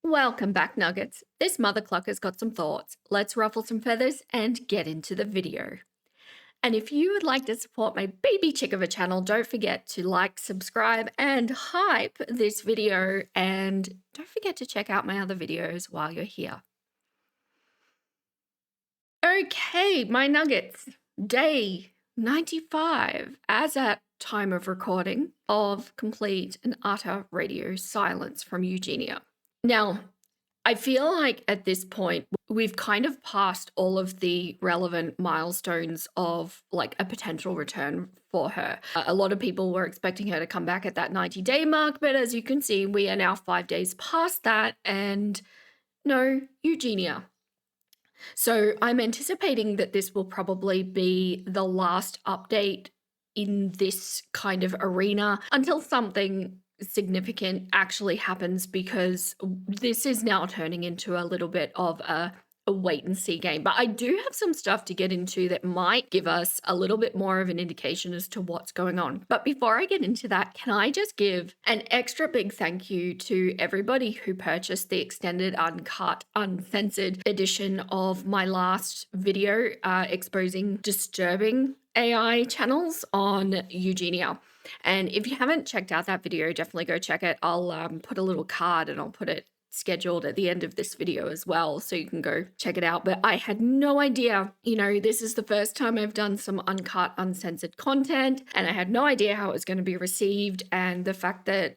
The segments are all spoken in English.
Welcome back, Nuggets. This mother clucker's got some thoughts. Let's ruffle some feathers and get into the video. And if you would like to support my baby chick of a channel, don't forget to like, subscribe, and hype this video. And don't forget to check out my other videos while you're here. Okay, my nuggets. Day 95, as at time of recording, of complete and utter radio silence from Eugenia. Now, I feel like at this point, we've kind of passed all of the relevant milestones of like a potential return for her. A lot of people were expecting her to come back at that 90-day mark, but as you can see, we are now 5 days past that, and no Eugenia. So I'm anticipating that this will probably be the last update in this kind of arena until something significant actually happens, because this is now turning into a little bit of a wait and see game. But I do have some stuff to get into that might give us a little bit more of an indication as to what's going on. But before I get into that, can I just give an extra big thank you to everybody who purchased the extended, uncut, uncensored edition of my last video exposing disturbing AI channels on Eugenia. And if you haven't checked out that video, definitely go check it. I'll put a little card and I'll put it scheduled at the end of this video as well, so you can go check it out. But I had no idea, this is the first time I've done some uncut, uncensored content, and I had no idea how it was going to be received. And the fact that,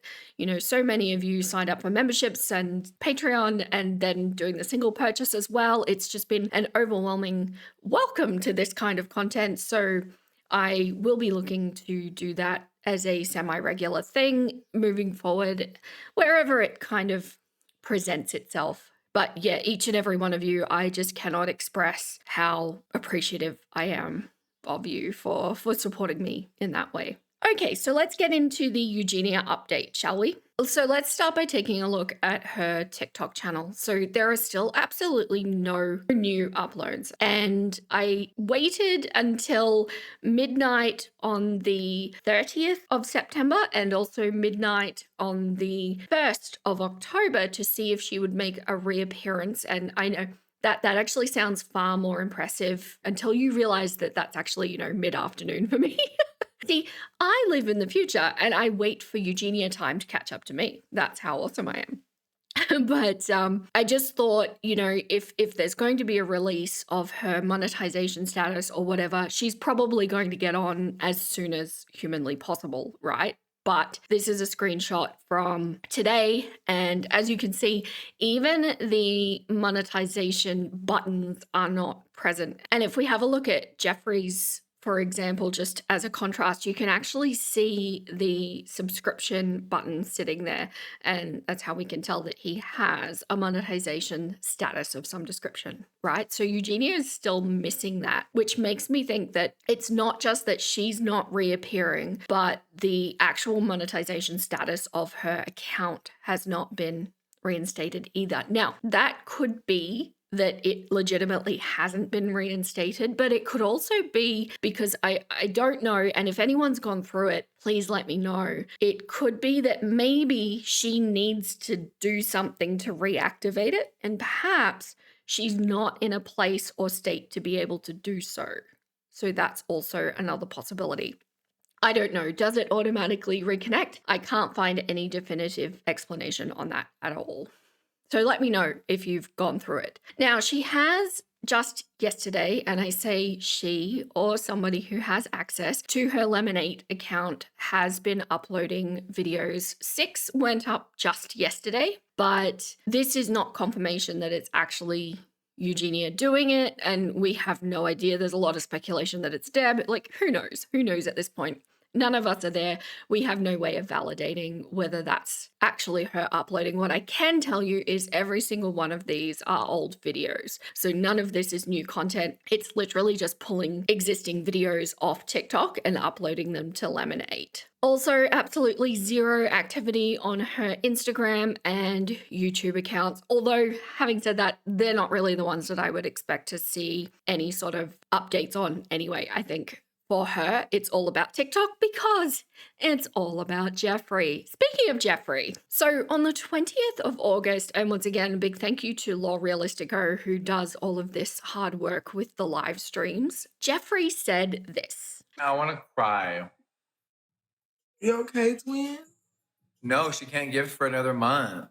so many of you signed up for memberships and Patreon and then doing the single purchase as well, it's just been an overwhelming welcome to this kind of content. So I will be looking to do that as a semi-regular thing moving forward, wherever it kind of presents itself. But yeah, each and every one of you, I just cannot express how appreciative I am of you for supporting me in that way. Okay, so let's get into the Eugenia update, shall we? So let's start by taking a look at her TikTok channel. So there are still absolutely no new uploads. And I waited until midnight on the 30th of September and also midnight on the 1st of October to see if she would make a reappearance. And I know that actually sounds far more impressive until you realize that that's actually, mid-afternoon for me. See, I live in the future and I wait for Eugenia time to catch up to me. That's how awesome I am. But I just thought, if there's going to be a release of her monetization status or whatever, she's probably going to get on as soon as humanly possible, right? But this is a screenshot from today. And as you can see, even the monetization buttons are not present. And if we have a look at Jeffree's, for example, just as a contrast, you can actually see the subscription button sitting there. And that's how we can tell that he has a monetization status of some description, right? So Eugenia is still missing that, which makes me think that it's not just that she's not reappearing, but the actual monetization status of her account has not been reinstated either. Now, that could be that it legitimately hasn't been reinstated, but it could also be because I don't know, and if anyone's gone through it, please let me know. It could be that maybe she needs to do something to reactivate it, and perhaps she's not in a place or state to be able to do so. So that's also another possibility. I don't know. Does it automatically reconnect? I can't find any definitive explanation on that at all. So let me know if you've gone through it. Now, she has just yesterday, and I say she or somebody who has access to her Lemonade account has been uploading videos. 6 went up just yesterday, but this is not confirmation that it's actually Eugenia doing it, and we have no idea. There's a lot of speculation that it's Deb. Like, who knows? Who knows at this point? None of us are there. We have no way of validating whether that's actually her uploading. What I can tell you is every single one of these are old videos. So none of this is new content. It's literally just pulling existing videos off TikTok and uploading them to Lemonade. Also, absolutely zero activity on her Instagram and YouTube accounts. Although, having said that, they're not really the ones that I would expect to see any sort of updates on anyway, I think. For her, it's all about TikTok because it's all about Jeffree. Speaking of Jeffree, so on the 20th of August, and once again, a big thank you to RealisticO, who does all of this hard work with the live streams, Jeffree said this. I want to cry. You okay, twin? No, she can't give for another month.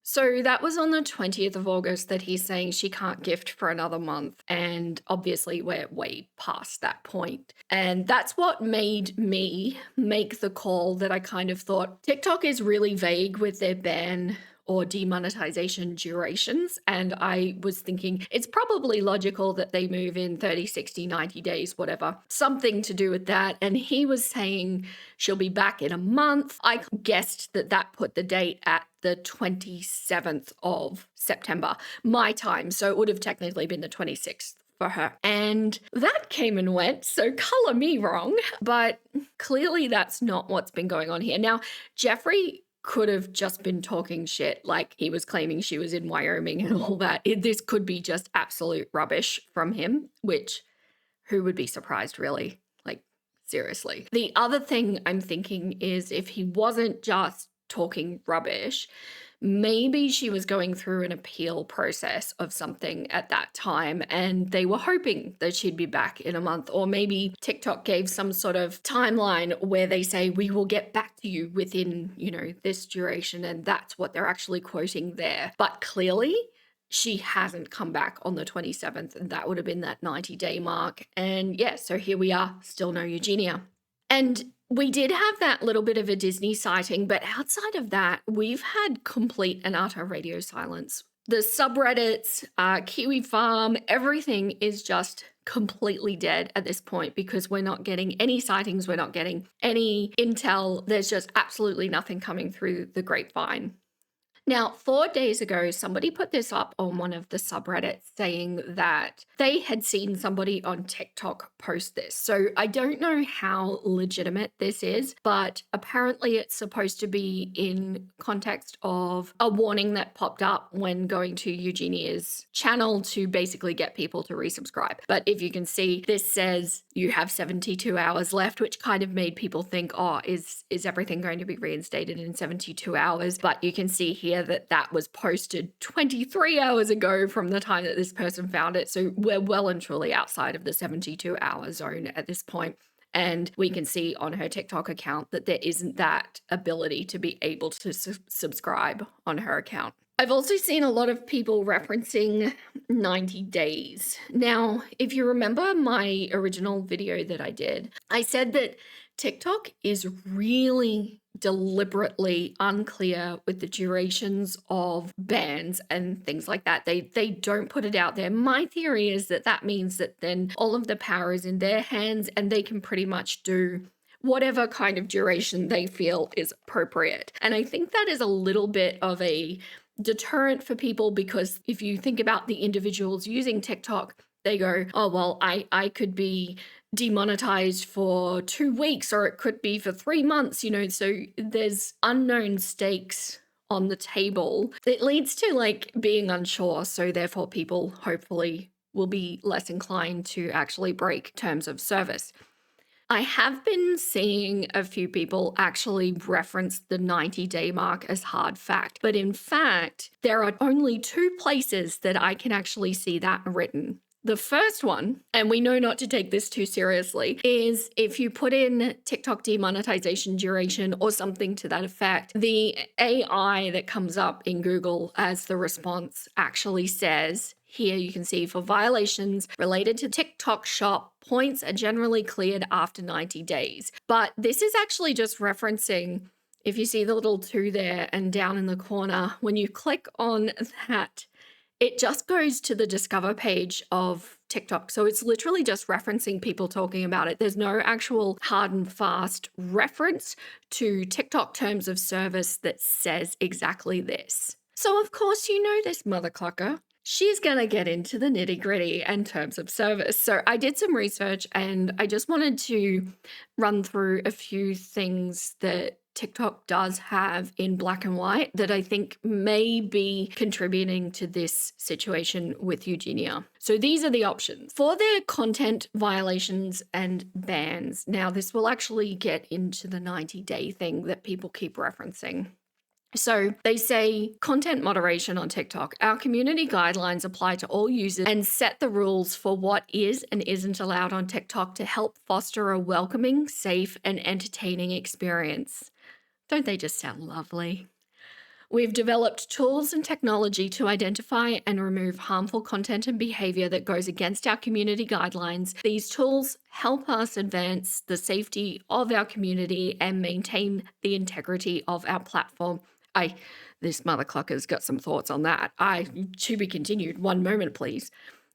So that was on the 20th of August that he's saying she can't gift for another month. And obviously we're way past that point. And that's what made me make the call that I kind of thought TikTok is really vague with their ban or demonetization durations. And I was thinking it's probably logical that they move in 30, 60, 90 days, whatever, something to do with that. And he was saying she'll be back in a month. I guessed that that put the date at the 27th of September, my time. So it would have technically been the 26th for her. And that came and went, so color me wrong, but clearly that's not what's been going on here. Now, Jeffree could have just been talking shit, like he was claiming she was in Wyoming and all that. This could be just absolute rubbish from him, which who would be surprised, really? Like, seriously. The other thing I'm thinking is if he wasn't just talking rubbish, maybe she was going through an appeal process of something at that time and they were hoping that she'd be back in a month. Or maybe TikTok gave some sort of timeline where they say, we will get back to you within, this duration. And that's what they're actually quoting there. But clearly, she hasn't come back on the 27th, and that would have been that 90-day mark. And yeah, so here we are, still no Eugenia. And we did have that little bit of a Disney sighting, but outside of that, we've had complete and utter radio silence. The subreddits, Kiwi Farm, everything is just completely dead at this point because we're not getting any sightings, we're not getting any intel. There's just absolutely nothing coming through the grapevine. Now, 4 days ago, somebody put this up on one of the subreddits saying that they had seen somebody on TikTok post this. So I don't know how legitimate this is, but apparently it's supposed to be in context of a warning that popped up when going to Eugenia's channel to basically get people to resubscribe. But if you can see, this says you have 72 hours left, which kind of made people think, oh, is everything going to be reinstated in 72 hours? But you can see here that was posted 23 hours ago from the time that this person found it. So we're well and truly outside of the 72-hour zone at this point. And we can see on her TikTok account that there isn't that ability to be able to subscribe on her account. I've also seen a lot of people referencing 90 days. Now, if you remember my original video that I did, I said that TikTok is really deliberately unclear with the durations of bans and things like that. They don't put it out there. My theory is that means that then all of the power is in their hands and they can pretty much do whatever kind of duration they feel is appropriate. And I think that is a little bit of a deterrent for people because if you think about the individuals using TikTok, they go, oh, well, I could be demonetized for 2 weeks or it could be for 3 months, so there's unknown stakes on the table. It leads to like being unsure. So therefore people hopefully will be less inclined to actually break terms of service. I have been seeing a few people actually reference the 90-day mark as hard fact, but in fact, there are only 2 places that I can actually see that written. The first one, and we know not to take this too seriously, is if you put in TikTok demonetization duration or something to that effect, the AI that comes up in Google as the response actually says, here you can see for violations related to TikTok shop, points are generally cleared after 90 days. But this is actually just referencing, if you see the little 2 there and down in the corner, when you click on that, it just goes to the discover page of TikTok. So it's literally just referencing people talking about it. There's no actual hard and fast reference to TikTok terms of service that says exactly this. So of course, you know this mother clucker. She's going to get into the nitty gritty and terms of service. So I did some research and I just wanted to run through a few things that TikTok does have in black and white that I think may be contributing to this situation with Eugenia. So these are the options for their content violations and bans. Now, this will actually get into the 90-day thing that people keep referencing. So they say content moderation on TikTok. Our community guidelines apply to all users and set the rules for what is and isn't allowed on TikTok to help foster a welcoming, safe, and entertaining experience. Don't they just sound lovely? We've developed tools and technology to identify and remove harmful content and behavior that goes against our community guidelines. These tools help us advance the safety of our community and maintain the integrity of our platform. This mother clucker's got some thoughts on that. To be continued. One moment, please.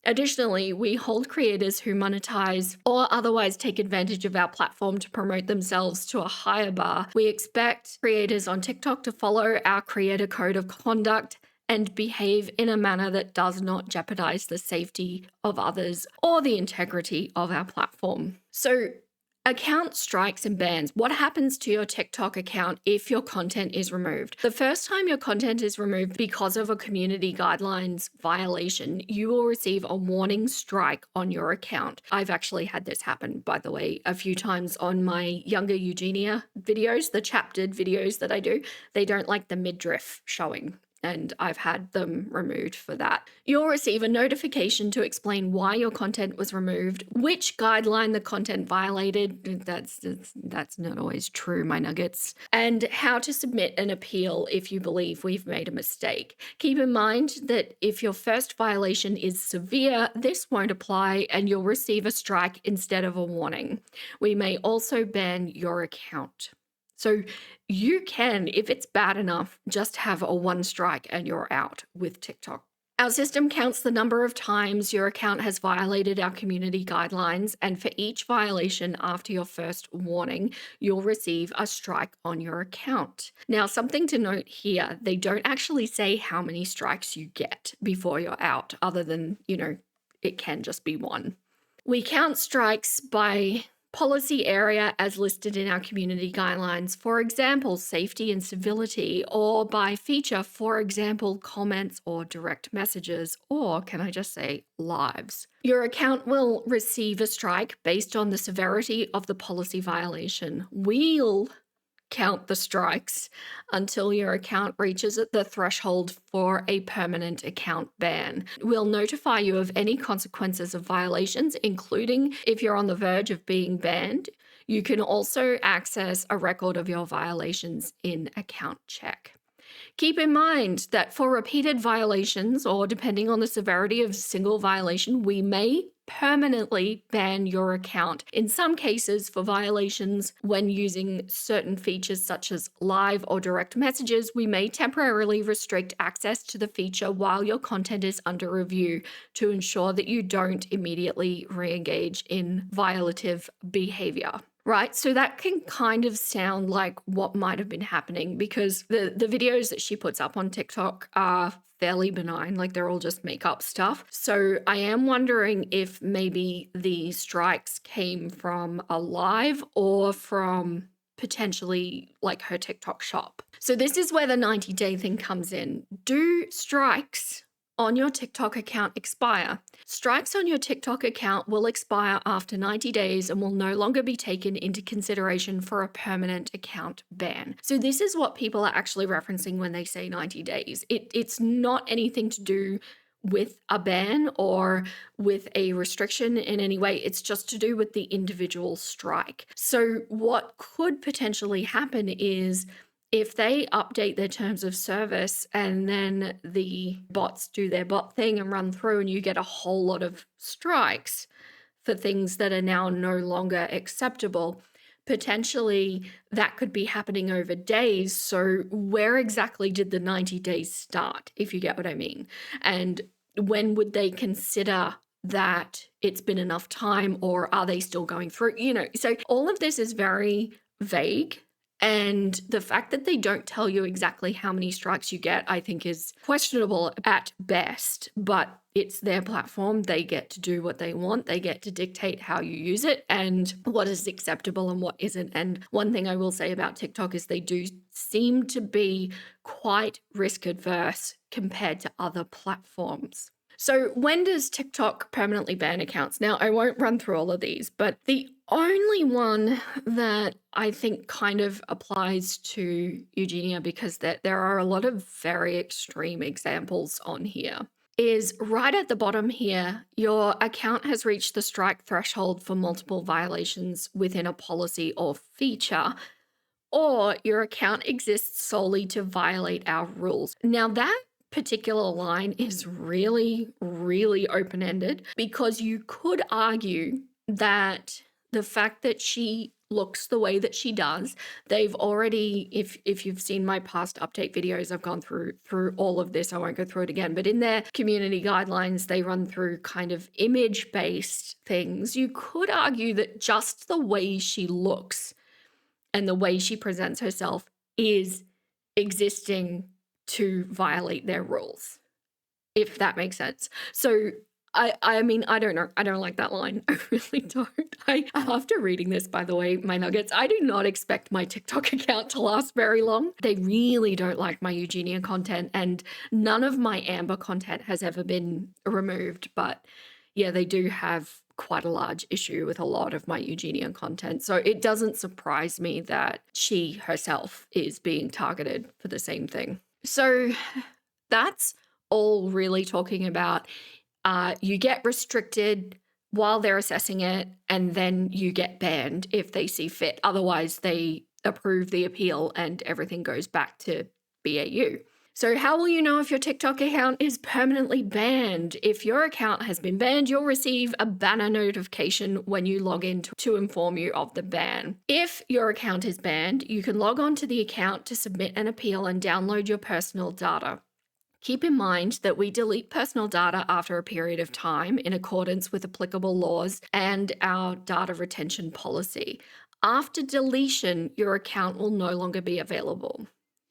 Additionally, we hold creators who monetize or otherwise take advantage of our platform to promote themselves to a higher bar. We expect creators on TikTok to follow our creator code of conduct and behave in a manner that does not jeopardize the safety of others or the integrity of our platform. So, account strikes and bans. What happens to your TikTok account if your content is removed? The first time your content is removed because of a community guidelines violation, you will receive a warning strike on your account. I've actually had this happen, by the way, a few times on my younger Eugenia videos, the chaptered videos that I do. They don't like the midriff showing, and I've had them removed for that. You'll receive a notification to explain why your content was removed, which guideline the content violated. That's not always true, my nuggets. And how to submit an appeal if you believe we've made a mistake. Keep in mind that if your first violation is severe, this won't apply and you'll receive a strike instead of a warning. We may also ban your account. So you can, if it's bad enough, just have a one strike and you're out with TikTok. Our system counts the number of times your account has violated our community guidelines, and for each violation after your first warning, you'll receive a strike on your account. Now, something to note here, they don't actually say how many strikes you get before you're out, other than, it can just be one. We count strikes by policy area as listed in our community guidelines, for example, safety and civility, or by feature, for example, comments or direct messages, or can I just say lives. Your account will receive a strike based on the severity of the policy violation. We'll count the strikes until your account reaches the threshold for a permanent account ban. We'll notify you of any consequences of violations, including if you're on the verge of being banned. You can also access a record of your violations in Account Check. Keep in mind that for repeated violations, or depending on the severity of a single violation, we may permanently ban your account. In some cases, for violations when using certain features such as live or direct messages, we may temporarily restrict access to the feature while your content is under review to ensure that you don't immediately re-engage in violative behavior. Right, so that can kind of sound like what might have been happening, because the videos that she puts up on TikTok are fairly benign, like they're all just makeup stuff. So I am wondering if maybe the strikes came from a live or from potentially like her TikTok shop. So this is where the 90-day thing comes in. Do strikes on your TikTok account expire? Strikes on your TikTok account will expire after 90 days and will no longer be taken into consideration for a permanent account ban. So this is what people are actually referencing when they say 90 days. It's not anything to do with a ban or with a restriction in any way. It's just to do with the individual strike. So what could potentially happen is, if they update their terms of service and then the bots do their bot thing and run through and you get a whole lot of strikes for things that are now no longer acceptable, potentially that could be happening over days. So where exactly did the 90 days start, if you get what I mean? And when would they consider that it's been enough time, or are they still going through? So all of this is very vague. And the fact that they don't tell you exactly how many strikes you get, I think is questionable at best. But it's their platform. They get to do what they want. They get to dictate how you use it and what is acceptable and what isn't. And one thing I will say about TikTok is they do seem to be quite risk adverse compared to other platforms. So when does TikTok permanently ban accounts? Now, I won't run through all of these, but the only one that I think kind of applies to Eugenia, because there are a lot of very extreme examples on here, is right at the bottom here. Your account has reached the strike threshold for multiple violations within a policy or feature, or your account exists solely to violate our rules. Now, that particular line is really, really open-ended, because you could argue that the fact that she looks the way that she does, they've already, if you've seen my past update videos, I've gone through all of this. I won't go through it again, but in their community guidelines, they run through kind of image-based things. You could argue that just the way she looks and the way she presents herself is existing to violate their rules, if that makes sense. So I mean, I don't know. I don't like that line. I really don't. After reading this, by the way, my nuggets, I do not expect my TikTok account to last very long. They really don't like my Eugenia content, and none of my Amber content has ever been removed. But yeah, they do have quite a large issue with a lot of my Eugenia content. So it doesn't surprise me that she herself is being targeted for the same thing. So that's all really talking about you get restricted while they're assessing it, and then you get banned if they see fit. Otherwise, they approve the appeal and everything goes back to BAU. So how will you know if your TikTok account is permanently banned? If your account has been banned, you'll receive a banner notification when you log in to inform you of the ban. If your account is banned, you can log on to the account to submit an appeal and download your personal data. Keep in mind that we delete personal data after a period of time in accordance with applicable laws and our data retention policy. After deletion, your account will no longer be available.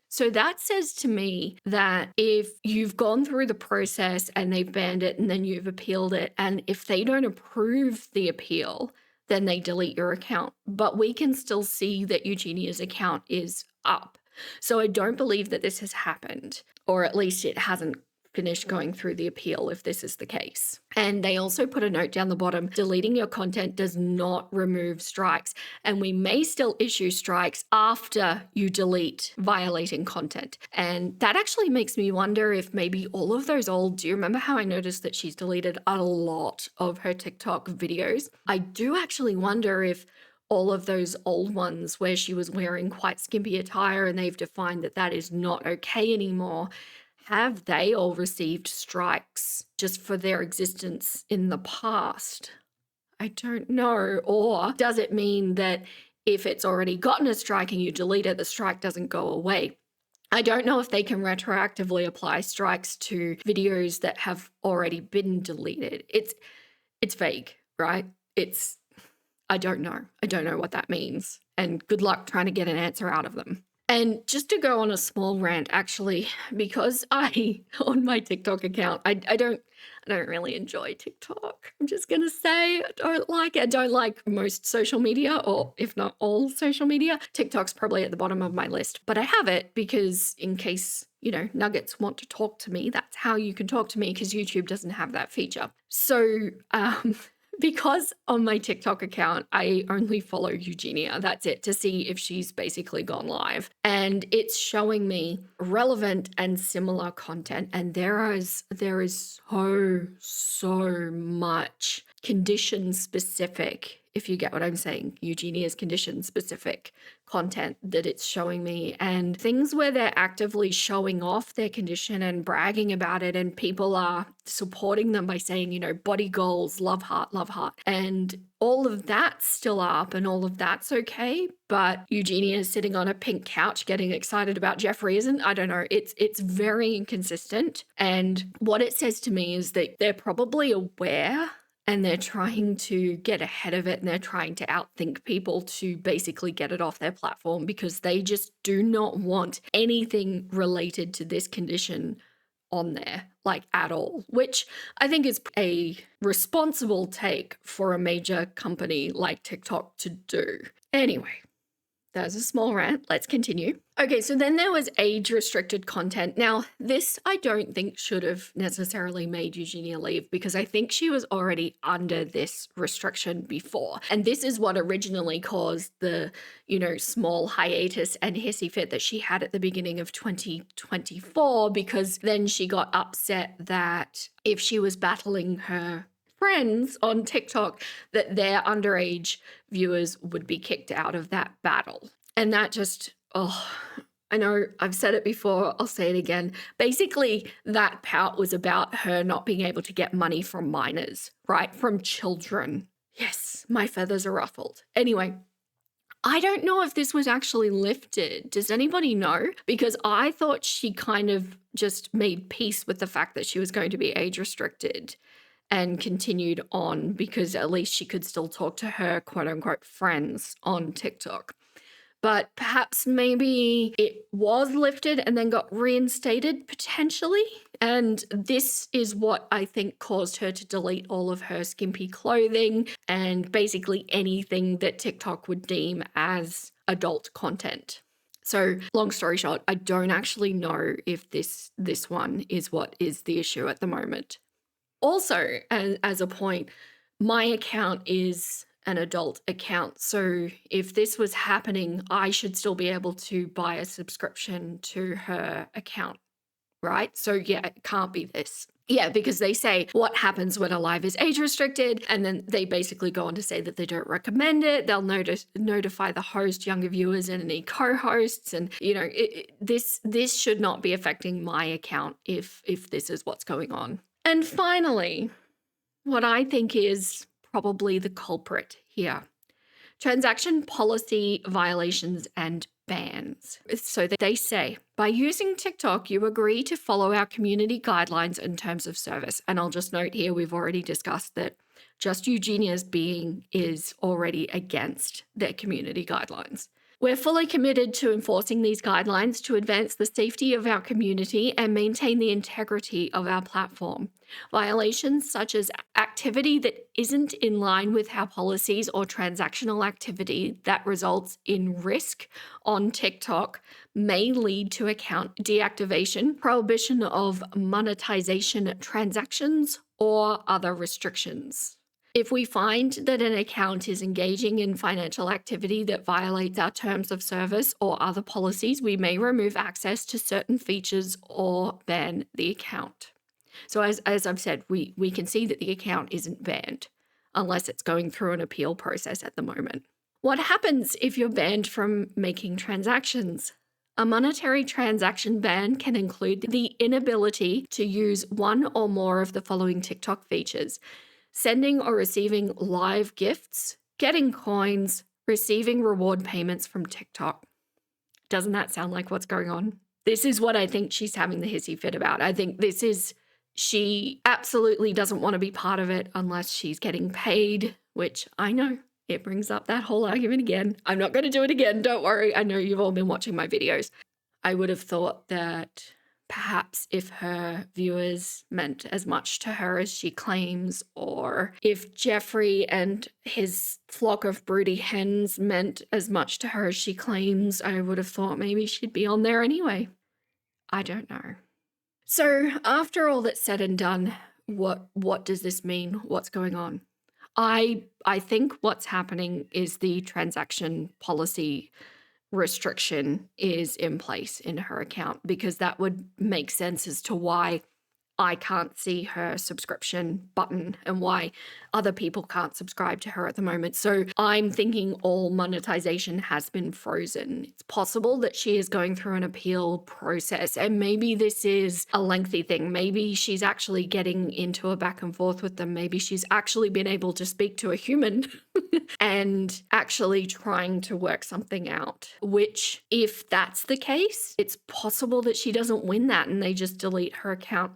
So that says to me that if you've gone through the process and they've banned it and then you've appealed it, and if they don't approve the appeal, then they delete your account. But we can still see that Eugenia's account is up. So I don't believe that this has happened, or at least it hasn't finished going through the appeal if this is the case. And they also put a note down the bottom: deleting your content does not remove strikes, and we may still issue strikes after you delete violating content. And that actually makes me wonder if maybe all of those old, do you remember how I noticed that she's deleted a lot of her TikTok videos? I do actually wonder if all of those old ones where she was wearing quite skimpy attire and they've defined that that is not okay anymore, have they all received strikes just for their existence in the past? I don't know. Or does it mean that if it's already gotten a strike and you delete it, the strike doesn't go away? I don't know if they can retroactively apply strikes to videos that have already been deleted. It's vague, right? I don't know. I don't know what that means. And good luck trying to get an answer out of them. And just to go on a small rant, actually, because on my TikTok account, I don't really enjoy TikTok. I'm just gonna say I don't like it. I don't like most social media, or if not all social media. TikTok's probably at the bottom of my list, but I have it because in case, nuggets want to talk to me, that's how you can talk to me, because YouTube doesn't have that feature. So, because on my TikTok account, I only follow Eugenia, that's it, to see if she's basically gone live. And it's showing me relevant and similar content. And there is so much condition specific, if you get what I'm saying, Eugenia's condition specific content that it's showing me, and things where they're actively showing off their condition and bragging about it, and people are supporting them by saying, body goals, love heart, and all of that's still up and all of that's okay. But Eugenia is sitting on a pink couch getting excited about Jeffree isn't. I don't know. It's very inconsistent. And what it says to me is that they're probably aware and they're trying to get ahead of it, and they're trying to outthink people to basically get it off their platform, because they just do not want anything related to this condition on there. like at all, which I think is a responsible take for a major company like TikTok to do. Anyway, there's a small rant. Let's continue. Okay, so then there was age-restricted content. Now, this I don't think should have necessarily made Eugenia leave because I think she was already under this restriction before. And this is what originally caused the, small hiatus and hissy fit that she had at the beginning of 2024, because then she got upset that if she was battling her friends on TikTok, that their underage viewers would be kicked out of that battle. And that just, I know I've said it before, I'll say it again. Basically, that pout was about her not being able to get money from minors, right? From children. Yes, my feathers are ruffled. Anyway, I don't know if this was actually lifted. Does anybody know? Because I thought she kind of just made peace with the fact that she was going to be age restricted and continued on because at least she could still talk to her quote unquote friends on TikTok. But perhaps maybe it was lifted and then got reinstated potentially. And this is what I think caused her to delete all of her skimpy clothing and basically anything that TikTok would deem as adult content. So long story short, I don't actually know if this one is what is the issue at the moment. Also, as a point, my account is an adult account. So if this was happening, I should still be able to buy a subscription to her account, right? So yeah, it can't be this. Yeah, because they say what happens when a live is age restricted, and then they basically go on to say that they don't recommend it. They'll notify the host, younger viewers, and any co-hosts, and this should not be affecting my account if this is what's going on. And finally, what I think is probably the culprit here: transaction policy violations and bans. So they say, by using TikTok, you agree to follow our community guidelines in terms of service. And I'll just note here, we've already discussed that just Eugenia's being is already against their community guidelines. We're fully committed to enforcing these guidelines to advance the safety of our community and maintain the integrity of our platform. Violations such as activity that isn't in line with our policies or transactional activity that results in risk on TikTok may lead to account deactivation, prohibition of monetization transactions, or other restrictions. If we find that an account is engaging in financial activity that violates our terms of service or other policies, we may remove access to certain features or ban the account. So as I've said, we can see that the account isn't banned unless it's going through an appeal process at the moment. What happens if you're banned from making transactions? A monetary transaction ban can include the inability to use one or more of the following TikTok features: sending or receiving live gifts, getting coins, receiving reward payments from TikTok. Doesn't that sound like what's going on? This is what I think she's having the hissy fit about. I think she absolutely doesn't want to be part of it unless she's getting paid, which I know it brings up that whole argument again. I'm not going to do it again. Don't worry. I know you've all been watching my videos. I would have thought that perhaps if her viewers meant as much to her as she claims, or if Jeffree and his flock of broody hens meant as much to her as she claims, I would have thought maybe she'd be on there anyway. I don't know. So after all that's said and done, what does this mean? What's going on? I think what's happening is the transaction policy restriction is in place in her account, because that would make sense as to why I can't see her subscription button and why other people can't subscribe to her at the moment. So I'm thinking all monetization has been frozen. It's possible that she is going through an appeal process, and maybe this is a lengthy thing. Maybe she's actually getting into a back and forth with them. Maybe she's actually been able to speak to a human and actually trying to work something out, which, if that's the case, it's possible that she doesn't win that and they just delete her account.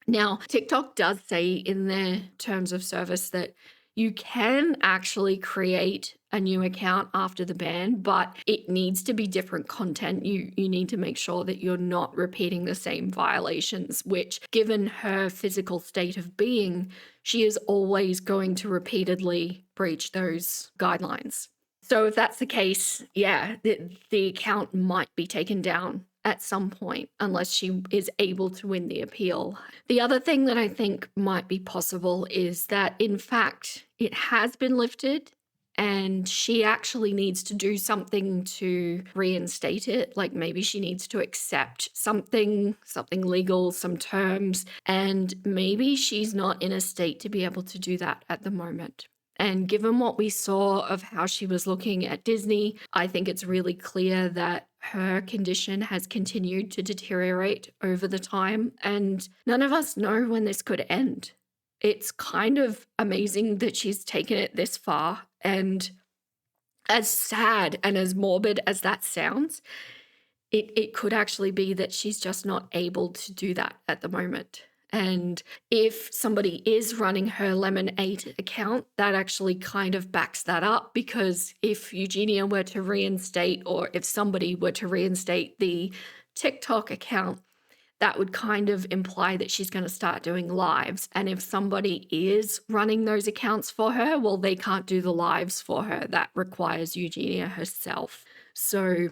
Now, TikTok does say in their terms of service that you can actually create a new account after the ban, but it needs to be different content. You need to make sure that you're not repeating the same violations, which, given her physical state of being, she is always going to repeatedly breach those guidelines. So if that's the case, yeah, the account might be taken down at some point unless she is able to win the appeal. The other thing that I think might be possible is that, in fact, it has been lifted and she actually needs to do something to reinstate it. Like maybe she needs to accept something legal, some terms, and maybe she's not in a state to be able to do that at the moment. And given what we saw of how she was looking at Disney, I think it's really clear that her condition has continued to deteriorate over the time, and none of us know when this could end. It's kind of amazing that she's taken it this far, and as sad and as morbid as that sounds, it could actually be that she's just not able to do that at the moment. And if somebody is running her Lemon 8 account, that actually kind of backs that up, because if Eugenia were to reinstate, or if somebody were to reinstate the TikTok account, that would kind of imply that she's going to start doing lives. And if somebody is running those accounts for her, well, they can't do the lives for her. That requires Eugenia herself. So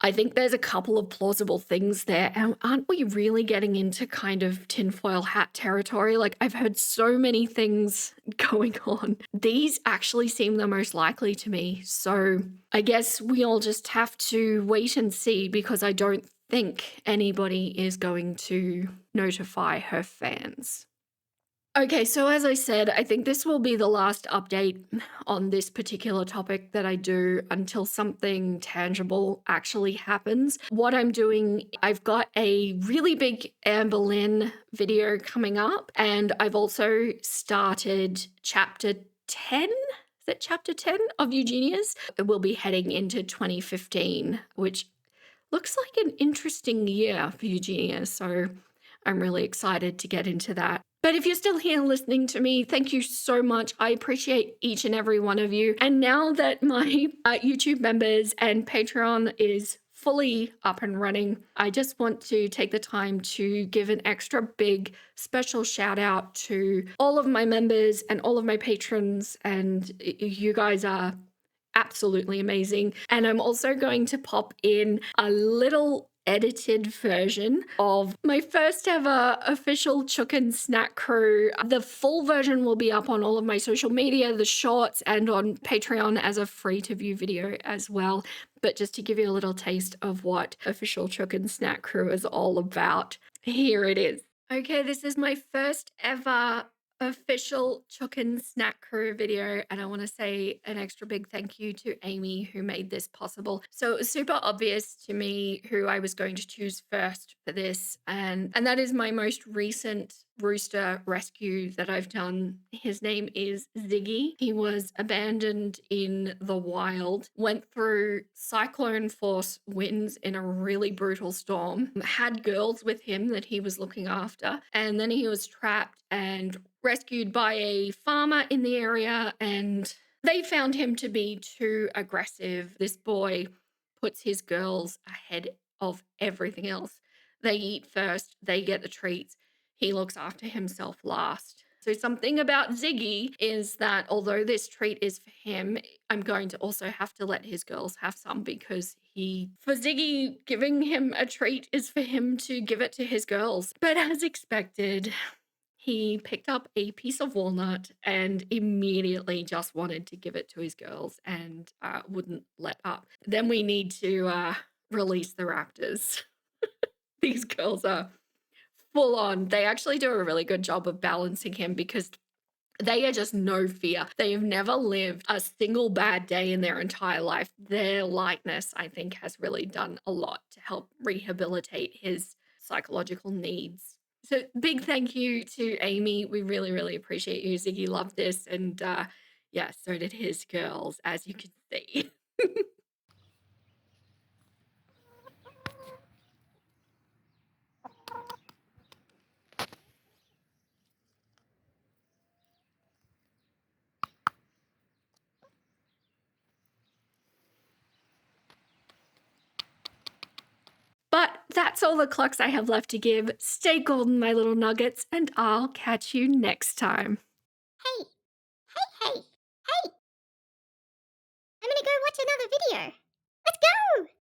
I think there's a couple of plausible things there. And aren't we really getting into kind of tinfoil hat territory? Like, I've heard so many things going on. These actually seem the most likely to me. So I guess we all just have to wait and see, because I don't think anybody is going to notify her fans. Okay, so as I said, I think this will be the last update on this particular topic that I do until something tangible actually happens. What I'm doing, I've got a really big Anne Boleyn video coming up, and I've also started chapter 10. Is that chapter 10 of Eugenia's? We'll be heading into 2015, which looks like an interesting year for Eugenia, so I'm really excited to get into that. But if you're still here listening to me, thank you so much. I appreciate each and every one of you. And now that my YouTube members and Patreon is fully up and running, I just want to take the time to give an extra big special shout out to all of my members and all of my patrons. And you guys are absolutely amazing. And I'm also going to pop in a little edited version of my first ever official Chicken Snack Crew. The full version will be up on all of my social media, the shorts, and on Patreon as a free to view video as well. But just to give you a little taste of what official Chicken Snack Crew is all about, here it is. Okay, this is my first ever official Chicken Snack Crew video, and I want to say an extra big thank you to Amy, who made this possible. So it was super obvious to me who I was going to choose first for this, and that is my most recent rooster rescue that I've done. His name is Ziggy. He was abandoned in the wild, went through cyclone force winds in a really brutal storm, had girls with him that he was looking after, and then he was trapped and rescued by a farmer in the area, and they found him to be too aggressive. This boy puts his girls ahead of everything else. They eat first, they get the treats. He looks after himself last. So something about Ziggy is that although this treat is for him, I'm going to also have to let his girls have some, because for Ziggy, giving him a treat is for him to give it to his girls. But as expected, he picked up a piece of walnut and immediately just wanted to give it to his girls and wouldn't let up. Then we need to release the raptors. These girls are full on. They actually do a really good job of balancing him, because they are just no fear. They have never lived a single bad day in their entire life. Their lightness, I think, has really done a lot to help rehabilitate his psychological needs. So big thank you to Amy. We really, really appreciate you. Ziggy loved this. And yeah, so did his girls, as you can see. that's all the clucks I have left to give. Stay golden, my little nuggets, and I'll catch you next time. Hey, hey, hey, hey! I'm gonna go watch another video. Let's go!